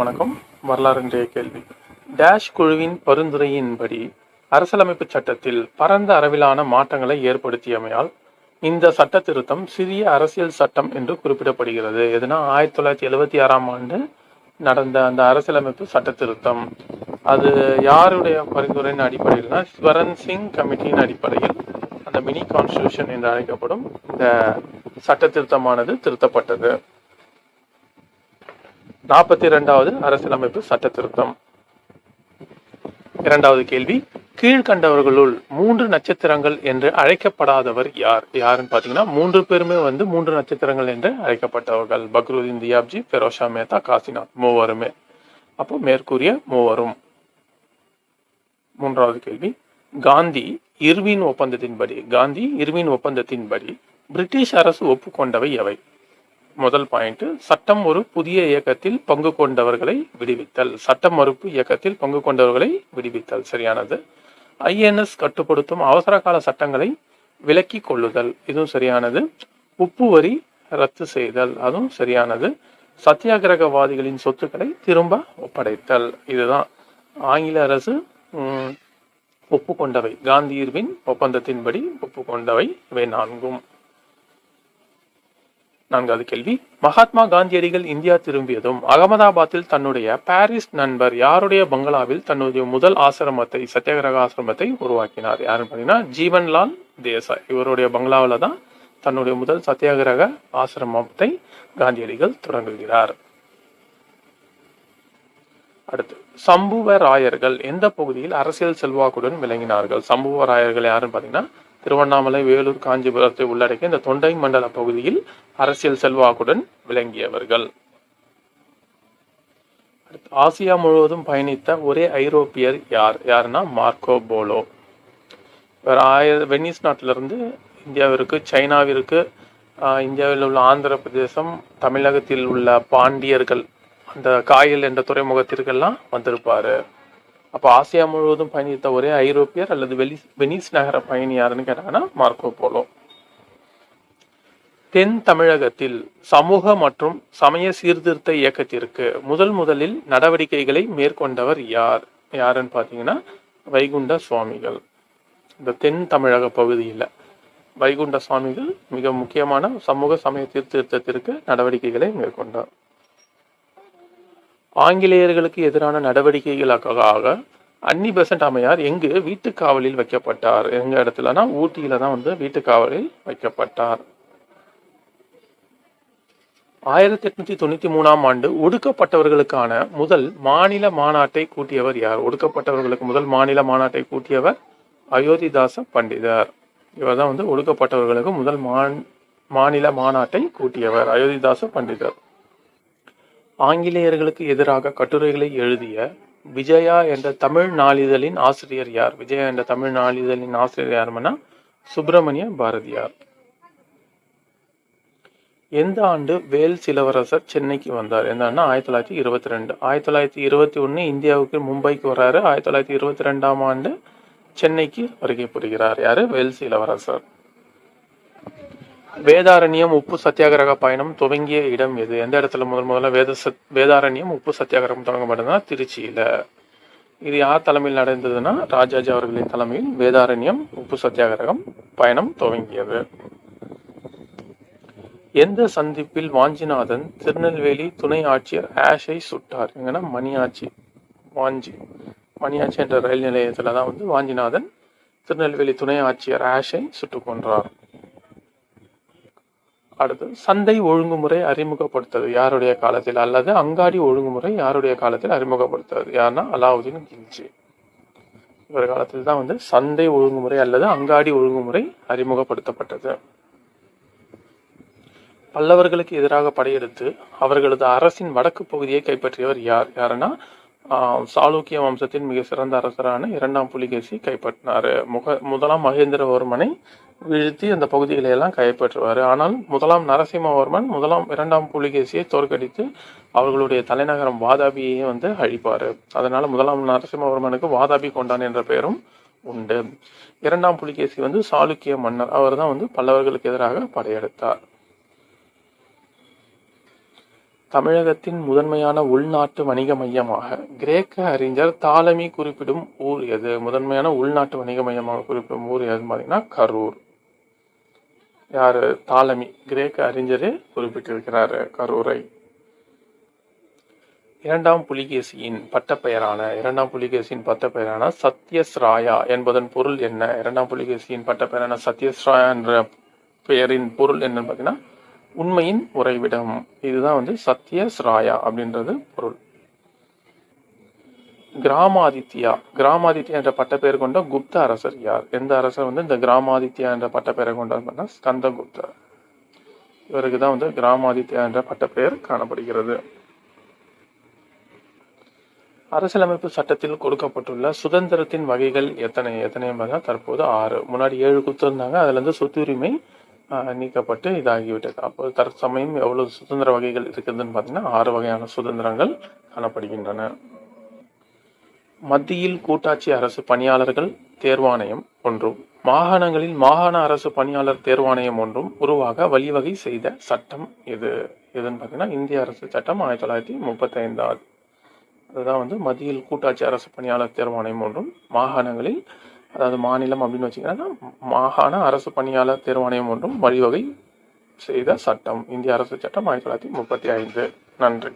வணக்கம். வரலாறு இன்றைய கேள்வி. டேஷ் குழுவின் பரிந்துரையின்படி அரசியலமைப்பு சட்டத்தில் பரந்த அளவிலான மாற்றங்களை ஏற்படுத்தியமையால் இந்த சட்ட திருத்தம் சிறிய அரசியல் சட்டம் என்று குறிப்பிடப்படுகிறது. எதுனா 1976 நடந்த அந்த அரசியலமைப்பு சட்ட திருத்தம். அது யாருடைய பரிந்துரையின் அடிப்படையில்னா ஸ்வரன் சிங் கமிட்டியின் அடிப்படையில் அந்த மினி கான்ஸ்டிடியூஷன் என்று அழைக்கப்படும் இந்த சட்ட திருத்தமானது திருத்தப்பட்டது. 42வது அரசியலமைப்பு சட்ட திருத்தம். இரண்டாவது கேள்வி, கீழ்கண்டவர்களுள் 3 நட்சத்திரங்கள் என்று அழைக்கப்படாதவர் யார்? யாருன்னு பாத்தீங்கன்னா 3 பேருமே 3 நட்சத்திரங்கள் என்று அழைக்கப்பட்டவர்கள். பக்ருதீன் தியாப்ஜி, ஃபெரோஷா மேத்தா, காசிநாத் மூவருமே. அப்போ மேற்கூறிய மூவரும். மூன்றாவது கேள்வி, காந்தி இர்வின் ஒப்பந்தத்தின்படி பிரிட்டிஷ் அரசு ஒப்புக்கொண்டவை எவை? முதல் பாயிண்ட், சட்டம் ஒரு புதிய இயக்கத்தில் பங்கு கொண்டவர்களை விடுவித்தல். சட்டம் மறுப்பு இயக்கத்தில் பங்கு கொண்டவர்களை விடுவித்தல் சரியானது. INS கட்டுப்படுத்தும் அவசர கால சட்டங்களை விலக்கி கொள்ளுதல், இதுவும் சரியானது. உப்பு வரி ரத்து செய்தல், அதுவும் சரியானது. சத்தியாகிரகவாதிகளின் சொத்துக்களை திரும்ப ஒப்படைத்தல், இதுதான் ஆங்கில அரசு ஒப்புக்கொண்டவை. காந்தி இர்வின் ஒப்பந்தத்தின்படி ஒப்புக்கொண்டவை இவை 4. நான்காவது கேள்வி, மகாத்மா காந்தியடிகள் இந்தியா திரும்பியதும் அகமதாபாத்தில் தன்னுடைய பாரிஸ் நண்பர் யாருடைய பங்களாவில் தன்னுடைய முதல் ஆசிரமத்தை, சத்தியாகிரக ஆசிரமத்தை உருவாக்கினார்? யாருன்னு பாத்தீங்கன்னா ஜீவன்லால் தேசாய். இவருடைய பங்களாவில் தான் தன்னுடைய முதல் சத்தியாகிரக ஆசிரமத்தை காந்தியடிகள் தொடங்குகிறார். அடுத்து, சம்புவராயர்கள் எந்த பகுதியில் அரசியல் செல்வாக்குடன் விளங்கினார்கள்? சம்புவராயர்கள் யாருன்னு பாத்தீங்கன்னா திருவண்ணாமலை, வேலூர், காஞ்சிபுரத்தை உள்ளடக்கிய இந்த தொண்டை மண்டல பகுதியில் அரசியல் செல்வாக்குடன் விளங்கியவர்கள். ஆசியா முழுவதும் பயணித்த ஒரே ஐரோப்பியர் யார்? யாருன்னா மார்க்கோ போலோ. வெனிஸ் நாட்டிலிருந்து இந்தியாவிற்கு, சைனாவிற்கு, இந்தியாவில் உள்ள ஆந்திர பிரதேசம், தமிழகத்தில் உள்ள பாண்டியர்கள் அந்த காயல் என்ற துறைமுகத்திற்கெல்லாம் வந்திருப்பாரு. அப்போ ஆசியா முழுவதும் பயணித்த ஒரே ஐரோப்பியர் அல்லது வெனிஸ் நகர பயணி யாருன்னு கேட்டாங்கன்னா மார்க்கோ போலோ. தென் தமிழகத்தில் சமூக மற்றும் சமய சீர்திருத்த இயக்கத்திற்கு முதலில் நடவடிக்கைகளை மேற்கொண்டவர் யார்? யாருன்னு பாத்தீங்கன்னா வைகுண்ட சுவாமிகள். இந்த தென் தமிழக பகுதியில் வைகுண்ட சுவாமிகள் மிக முக்கியமான சமூக சமய சீர்திருத்தத்திற்கு நடவடிக்கைகளை மேற்கொண்டார். ஆங்கிலேயர்களுக்கு எதிரான நடவடிக்கைகளுக்காக அன்னி பெசன்ட் அம்மையார் எங்கு வீட்டு காவலில் வைக்கப்பட்டார்? எங்க இடத்துலனா ஊட்டியில தான் வீட்டு காவலில் வைக்கப்பட்டார். 1893 ஒடுக்கப்பட்டவர்களுக்கான முதல் மாநில மாநாட்டை கூட்டியவர் யார்? ஒடுக்கப்பட்டவர்களுக்கு முதல் மாநில மாநாட்டை கூட்டியவர் அயோத்திதாச பண்டிதர். இவர் தான் ஒடுக்கப்பட்டவர்களுக்கு முதல் மாநில மாநாட்டை கூட்டியவர் அயோத்திதாச பண்டிதர். ஆங்கிலேயர்களுக்கு எதிராக கட்டுரைகளை எழுதிய விஜயா என்ற தமிழ் நாளிதழின் ஆசிரியர் யார்? விஜயா என்ற தமிழ் நாளிதழின் ஆசிரியர் யாருன்னா சுப்பிரமணிய பாரதியார். எந்த ஆண்டு வேல்ஸ் இளவரசர் சென்னைக்கு வந்தார்? என்னன்னா 1922. 1921 இந்தியாவுக்கு மும்பைக்கு வர்றாரு. 1922 சென்னைக்கு வருகை புரிகிறார். யாரு? வேல்ஸ் இளவரசர். வேதாரண்யம் உப்பு சத்தியாகிரக பயணம் துவங்கிய இடம் எது? எந்த இடத்துல முதல்ல வேதாரண்யம் உப்பு சத்தியாகிரகம் தொடங்கப்பட்டதுன்னா திருச்சியில. இது யார் தலைமையில் நடந்ததுன்னா ராஜாஜி அவர்களின் தலைமையில் வேதாரண்யம் உப்பு சத்தியாகிரகம் பயணம் துவங்கியது. எந்த சந்திப்பில் வாஞ்சிநாதன் திருநெல்வேலி துணை ஆட்சியர் ஆஷை சுட்டார்? எங்கன்னா மணியாச்சி என்ற ரயில் நிலையத்துலதான் வாஞ்சிநாதன் திருநெல்வேலி துணை ஆட்சியர் ஆஷை சுட்டுக் கொன்றார். அடுத்து, சந்தை ஒழுங்குமுறை அறிமுகப்படுத்தது யாருடைய காலத்தில்? அல்லது அங்காடி ஒழுங்குமுறை யாருடைய காலத்தில் அறிமுகப்படுத்தது? யாருன்னா அலாவுதீன் கில்ஜி. இவர் காலத்தில் தான் சந்தை ஒழுங்குமுறை அல்லது அங்காடி ஒழுங்குமுறை அறிமுகப்படுத்தப்பட்டது. பல்லவர்களுக்கு எதிராக படையெடுத்து அவர்களது அரசின் வடக்கு பகுதியை கைப்பற்றியவர் யார்? யாருன்னா சாளுக்கிய வம்சத்தின் மிக சிறந்த அரசரான 2ஆம் புலிகேசி கைப்பற்றினாரு. முதலாம் மகேந்திரவர்மனை வீழ்த்தி அந்த பகுதிகளை எல்லாம் கைப்பற்றுவார். ஆனால் முதலாம் நரசிம்மவர்மன் 2ஆம் புலிகேசியை தோற்கடித்து அவர்களுடைய தலைநகரம் வாதாபியை அழிப்பார். அதனால முதலாம் நரசிம்மவர்மனுக்கு வாதாபி கொண்டான் என்ற பெயரும் உண்டு. 2ஆம் புலிகேசி சாளுக்கிய மன்னர். அவர் தான் பல்லவர்களுக்கு எதிராக படையெடுத்தார். தமிழகத்தின் முதன்மையான உள்நாட்டு வணிக மையமாக கிரேக்க அறிஞர் தாலமி குறிப்பிடும் ஊர் எது? முதன்மையான உள்நாட்டு வணிக மையமாக குறிப்பிடும் ஊர் எதுன்னு பார்த்தீங்கன்னா கரூர். யாரு? தாலமி, கிரேக்க அறிஞரே குறிப்பிட்டிருக்கிறாரு கரூரை. இரண்டாம் புலிகேசியின் பட்டப்பெயரான சத்யஸ்ராயா என்பதன் பொருள் என்ன? இரண்டாம் புலிகேசியின் பட்டப்பெயரான சத்யஸ்ராயா என்ற பெயரின் பொருள் என்னன்னு பார்த்தீங்கன்னா உண்மையின் உறைவிடம். இதுதான் சத்யஸ்ராயா அப்படின்றது பொருள். கிராமாதித்யா என்ற பட்டப்பெயர் கொண்ட குப்த அரசர் யார்? எந்த அரசர் இந்த கிராமாதித்யா என்ற பட்டப்பெயரை கொண்டார்? ஸ்கந்தகுப்தர். இவருக்கு தான் கிராமாதித்யா என்ற பட்டப்பெயர் காணப்படுகிறது. அரசியலமைப்பு சட்டத்தில் கொடுக்கப்பட்டுள்ள சுதந்திரத்தின் வகைகள் எத்தனை தற்போது 6. முன்னாடி 7 கொடுத்திருந்தாங்க. அதுல இருந்து சொத்துரிமை நீக்கப்பட்டு இதாகிவிட்டது. அப்போது தற்சமயம் எவ்வளவு சுதந்திர வகைகள் இருக்குதுன்னு பார்த்தீங்கன்னா 6 வகையான சுதந்திரங்கள் காணப்படுகின்றன. மத்தியில் கூட்டாட்சி அரசு பணியாளர்கள் தேர்வாணையம் ஒன்றும் மாகாணங்களில் மாகாண அரசு பணியாளர் தேர்வாணையம் ஒன்றும் உருவாக வழிவகை செய்த சட்டம் எதுன்னு பார்த்தீங்கன்னா இந்திய அரசு சட்டம் 1935. அதுதான் மத்தியில் கூட்டாட்சி அரசு பணியாளர் தேர்வாணையம் ஒன்றும் மாகாணங்களில், அதாவது மாநிலம் அப்படின்னு வச்சுக்கிட்டா மாகாண அரசு பணியாளர் தேர்வாணையம் ஒன்றும் வழிவகை செய்த சட்டம் இந்திய அரசு சட்டம் 1935. நன்றி.